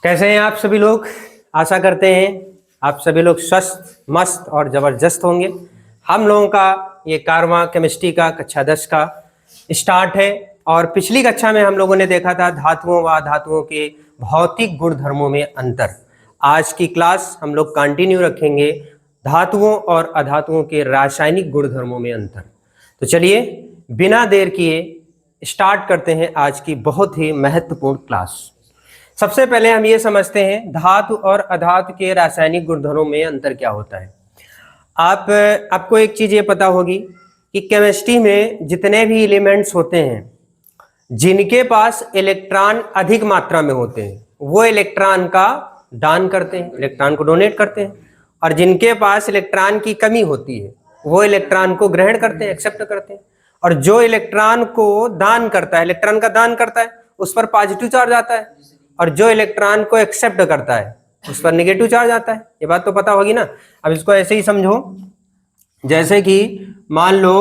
कैसे हैं आप सभी लोग। आशा करते हैं आप सभी लोग स्वस्थ मस्त और ज़बरदस्त होंगे। हम लोगों का ये कारवां केमिस्ट्री का कक्षा 10 का स्टार्ट है और पिछली कक्षा में हम लोगों ने देखा था धातुओं व अधातुओं के भौतिक गुणधर्मों में अंतर। आज की क्लास हम लोग कंटिन्यू रखेंगे धातुओं और अधातुओं के रासायनिक गुणधर्मों में अंतर। तो चलिए बिना देर किए स्टार्ट करते हैं आज की बहुत ही महत्वपूर्ण क्लास। सबसे पहले हम ये समझते हैं धातु और अधातु के रासायनिक गुणधर्मों में अंतर क्या होता है। आपको एक चीज ये पता होगी कि केमिस्ट्री में जितने भी एलिमेंट्स होते हैं जिनके पास इलेक्ट्रॉन अधिक मात्रा में होते हैं वो इलेक्ट्रॉन का दान करते हैं, इलेक्ट्रॉन को डोनेट करते हैं, और जिनके पास इलेक्ट्रॉन की कमी होती है वो इलेक्ट्रॉन को ग्रहण करते हैं, एक्सेप्ट करते हैं। और जो इलेक्ट्रॉन को दान करता है, इलेक्ट्रॉन का दान करता है, उस पर पॉजिटिव चार्ज आता है, और जो इलेक्ट्रॉन को एक्सेप्ट करता है उस पर नेगेटिव चार्ज आता है। ये बात तो पता होगी ना। अब इसको ऐसे ही समझो, जैसे कि मान लो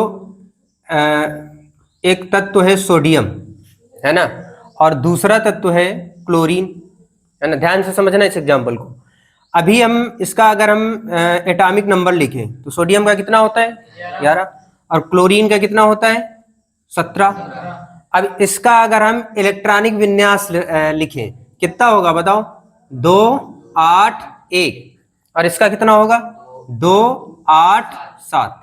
एक तत्व है सोडियम, है ना, और दूसरा तत्व है क्लोरीन, है ना। ध्यान से समझना इस एग्जाम्पल को। अभी हम इसका अगर हम एटॉमिक नंबर लिखें तो सोडियम का कितना होता है 11, और क्लोरीन का कितना होता है 17। अब इसका अगर हम इलेक्ट्रॉनिक विन्यास लिखें कितना होगा बताओ, 2 8 1, और इसका कितना होगा 2 8 7।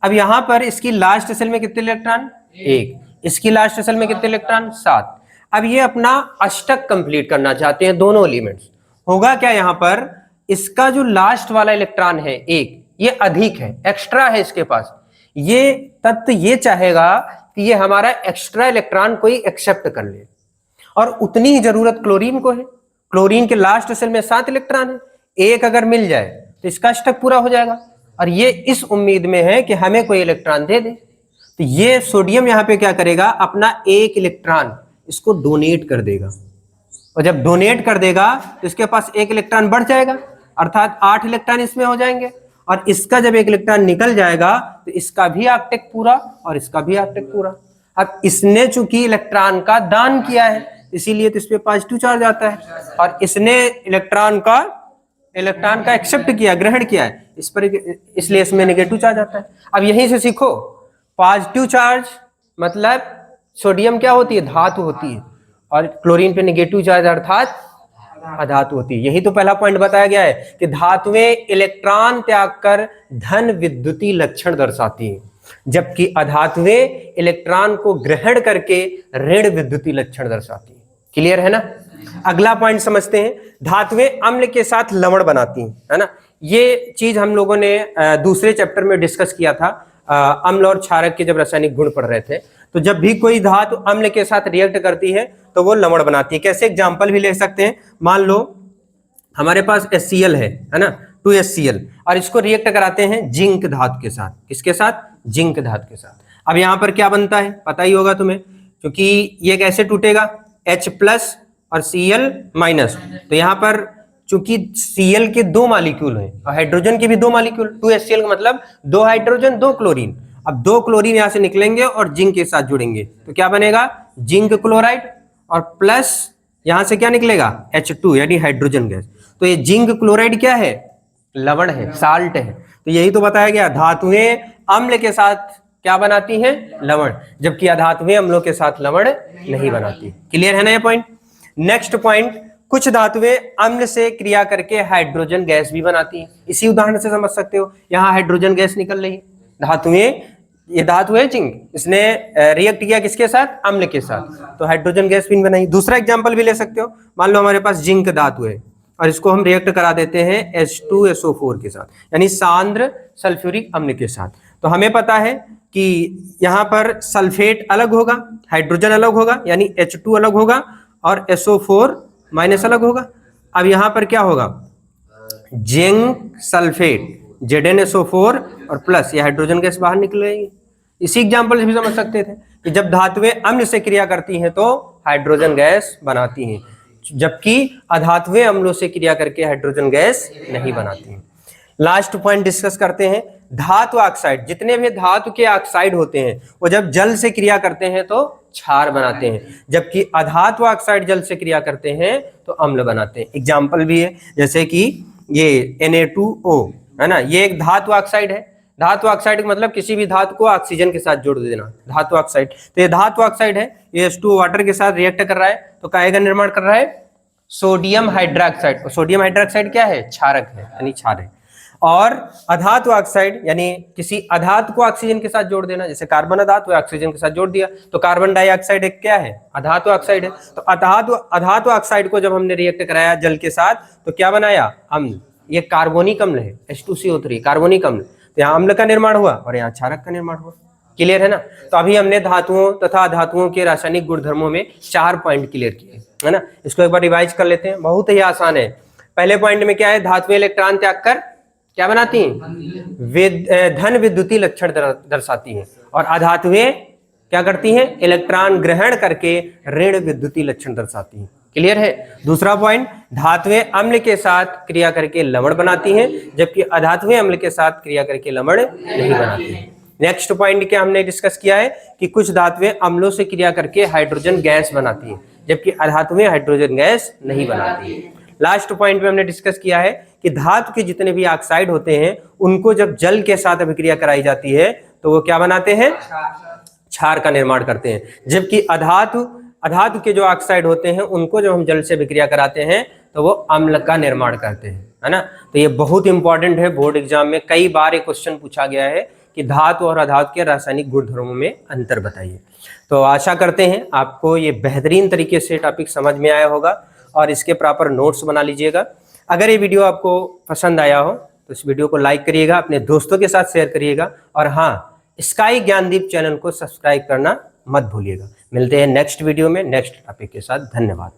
अब यहां पर इसकी लास्ट सेल में कितने इलेक्ट्रॉन 1, इसकी लास्ट सेल में कितने इलेक्ट्रॉन 7। अब ये अपना अष्टक कंप्लीट करना चाहते हैं दोनों एलिमेंट्स। होगा क्या, यहां पर इसका जो लास्ट वाला इलेक्ट्रॉन है 1 ये अधिक है, एक्स्ट्रा है इसके पास। ये तत्व ये चाहेगा कि ये हमारा एक्स्ट्रा इलेक्ट्रॉन कोई एक्सेप्ट कर ले, और उतनी ही जरूरत क्लोरीन को है। क्लोरीन के लास्ट सेल में 7 इलेक्ट्रॉन है, एक अगर मिल जाए तो इसका अष्टक पूरा हो जाएगा, और ये इस उम्मीद में है कि हमें कोई इलेक्ट्रॉन दे दे। तो ये सोडियम यहाँ पे क्या करेगा, अपना 1 इलेक्ट्रॉन इसको डोनेट कर देगा, और जब डोनेट कर देगा तो इसके पास 1 इलेक्ट्रॉन बढ़ जाएगा, अर्थात 8 इलेक्ट्रॉन इसमें हो जाएंगे। और इसका जब 1 इलेक्ट्रॉन निकल जाएगा तो इसका भी आर्कटेक पूरा और इसका भी आर्कटेक पूरा। अब इसने चूंकि इलेक्ट्रॉन का दान किया है इसीलिए तो इस पे पॉजिटिव चार्ज आता है, और इसने इलेक्ट्रॉन का एक्सेप्ट किया, ग्रहण किया है इस पर, इसलिए इसमें नेगेटिव चार्ज आता है। अब यहीं से सीखो, पॉजिटिव चार्ज मतलब सोडियम क्या होती है, धातु होती है, और क्लोरीन पे नेगेटिव चार्ज अर्थात अधातु होती है। यही तो पहला पॉइंट बताया गया है कि धातुएं इलेक्ट्रॉन त्याग कर धन विद्युतीय लक्षण दर्शाती हैं, जबकि अधातुएं इलेक्ट्रॉन को ग्रहण करके ऋण विद्युतीय लक्षण दर्शाती हैं। क्लियर है ना। अगला पॉइंट समझते हैं, धातुएं अम्ल के साथ लवण बनाती हैं, है ना। ये चीज हम लोगों ने दूसरे चैप्टर में डिस्कस किया था, अम्ल और क्षारक के जब रासायनिक गुण पढ़ रहे थे। तो जब भी कोई धातु अम्ल के साथ रिएक्ट करती है तो वो लवण बनाती है। कैसे, एग्जाम्पल भी ले सकते हैं। मान लो हमारे पास HCl है ना, 2HCl, और इसको रिएक्ट कराते हैं जिंक धातु के साथ। किसके साथ, जिंक धातु के साथ। अब यहाँ पर क्या बनता है पता ही होगा तुम्हें, क्योंकि ये कैसे टूटेगा, H+ और Cl-। तो यहाँ पर चूंकि Cl के 2 मॉलिक्यूल हैं और हाइड्रोजन के भी 2 मॉलिक्यूल, 2HCl का मतलब 2 हाइड्रोजन 2 क्लोरीन। अब 2 क्लोरीन यहाँ से निकलेंगे और जिंक के साथ जुड़ेंगे तो क्या बनेगा, जिंक क्लोराइड, और प्लस यहाँ से क्या निकलेगा H2 यानी हाइड्रोजन गैस। तो ये जिंक क्लोराइड क्या है, लवण है, साल्ट है। तो यही तो बताया गया, धातुएं अम्ल के साथ क्या बनाती हैं, लवण, जबकि अधातुएं अम्लों के साथ लवण नहीं बनाती। क्लियर है ना ये पॉइंट। नेक्स्ट पॉइंट, कुछ धातुएं अम्ल से क्रिया करके हाइड्रोजन गैस भी बनाती हैं। इसी उदाहरण से समझ सकते हो, यहाँ हाइड्रोजन गैस निकल रही है, धातुएं, ये धातु है जिंक, इसने रिएक्ट किया किसके साथ, अम्ल के साथ, तो हाइड्रोजन गैस भी बनाई। दूसरा एग्जांपल भी ले सकते हो, मान लो हमारे पास जिंक धातु है और इसको हम रिएक्ट करा देते हैं H2SO4 के साथ, यानी सांद्र सल्फ्यूरिक अम्ल के साथ। तो हमें पता है कि यहाँ पर सल्फेट अलग होगा, हाइड्रोजन अलग होगा, यानी H2 अलग होगा और SO4- अलग होगा। अब यहाँ पर क्या होगा, जिंक सल्फेट ZnSO4 और प्लस ये हाइड्रोजन गैस बाहर निकलेगी। इसी एग्जांपल से भी समझ सकते थे कि जब धातुएं अम्ल से क्रिया करती हैं तो हाइड्रोजन गैस बनाती हैं, जबकि अधातुएं अम्लों से क्रिया करके हाइड्रोजन गैस नहीं बनाती हैं। लास्ट पॉइंट डिस्कस करते हैं, धातु ऑक्साइड। जितने भी धातु के ऑक्साइड होते हैं वो जब जल से क्रिया करते हैं तो क्षार बनाते हैं, जबकि अधातु ऑक्साइड जल से क्रिया करते हैं तो अम्ल बनाते हैं। एग्जाम्पल भी है, जैसे कि ये Na2O है ना, ये एक धातु ऑक्साइड है। धातु ऑक्साइड का मतलब किसी भी धातु को ऑक्सीजन के साथ जोड़ देना, धातु ऑक्साइड। तो ये धातु ऑक्साइड है, ये H2O वाटर के साथ रिएक्ट कर रहा है, तो काहे का निर्माण कर रहा है? Sodium hydroxide. सोडियम हाइड्रोक्साइड क्या है? क्षारक है, यानी क्षार है। और अधातु ऑक्साइड यानी किसी अधातु को ऑक्सीजन के साथ जोड़ देना, जैसे कार्बन अधातु है, ऑक्सीजन के साथ जोड़ दिया तो कार्बन डाइऑक्साइड एक क्या है? अधातु ऑक्साइड है। तो अधातु ऑक्साइड को जब हमने रिएक्ट कराया जल के साथ तो क्या बनाया? अम्ल। ये कार्बोनिक अम्ल है, H2CO3 कार्बोनिक अम्ल। तो यहाँ अम्ल का निर्माण हुआ और यहाँ क्षारक का निर्माण हुआ। क्लियर है ना? तो अभी हमने धातुओं तथा अधातुओं के रासायनिक गुणधर्मों में 4 पॉइंट क्लियर किए, है ना। इसको एक बार रिवाइज कर लेते हैं, बहुत ही आसान है। पहले पॉइंट में क्या है? धातुएं इलेक्ट्रॉन त्याग कर क्या बनाती हैं? धन विद्युतीय लक्षण दर्शाती हैं। और अधातुएं क्या करती हैं? इलेक्ट्रॉन ग्रहण करके ऋण विद्युतीय लक्षण दर्शाती हैं। क्लियर है? दूसरा पॉइंट, धातुएं अम्ल के साथ क्रिया करके लवण बनाती हैं, जबकि अधातुएं अम्ल के साथ क्रिया करके लवण नहीं बनाती हैं। नेक्स्ट पॉइंट क्या हमने डिस्कस किया है कि कुछ धातुएं अम्लों से क्रिया करके हाइड्रोजन गैस बनाती हैं, जबकि अधातुएं हाइड्रोजन गैस नहीं बनाती हैं। लास्ट पॉइंट में हमने डिस्कस किया है कि धातु के जितने भी ऑक्साइड होते हैं उनको जब जल के साथ अभिक्रिया कराई जाती है तो वो क्या बनाते हैं? क्षार का निर्माण करते हैं। जबकि अधातु के जो ऑक्साइड होते हैं उनको जब हम जल से अभिक्रिया कराते हैं तो वो अम्ल का निर्माण करते हैं, है ना। तो ये बहुत इंपॉर्टेंट है, बोर्ड एग्जाम में कई बार ये क्वेश्चन पूछा गया है कि धातु और अधातु के रासायनिक गुणधर्मों में अंतर बताइए। तो आशा करते हैं आपको ये बेहतरीन तरीके से टॉपिक समझ में आया होगा और इसके प्रॉपर नोट्स बना लीजिएगा। अगर ये वीडियो आपको पसंद आया हो तो इस वीडियो को लाइक करिएगा, अपने दोस्तों के साथ शेयर करिएगा और हाँ, स्काई ज्ञानदीप चैनल को सब्सक्राइब करना मत भूलिएगा। मिलते हैं नेक्स्ट वीडियो में नेक्स्ट टॉपिक के साथ। धन्यवाद।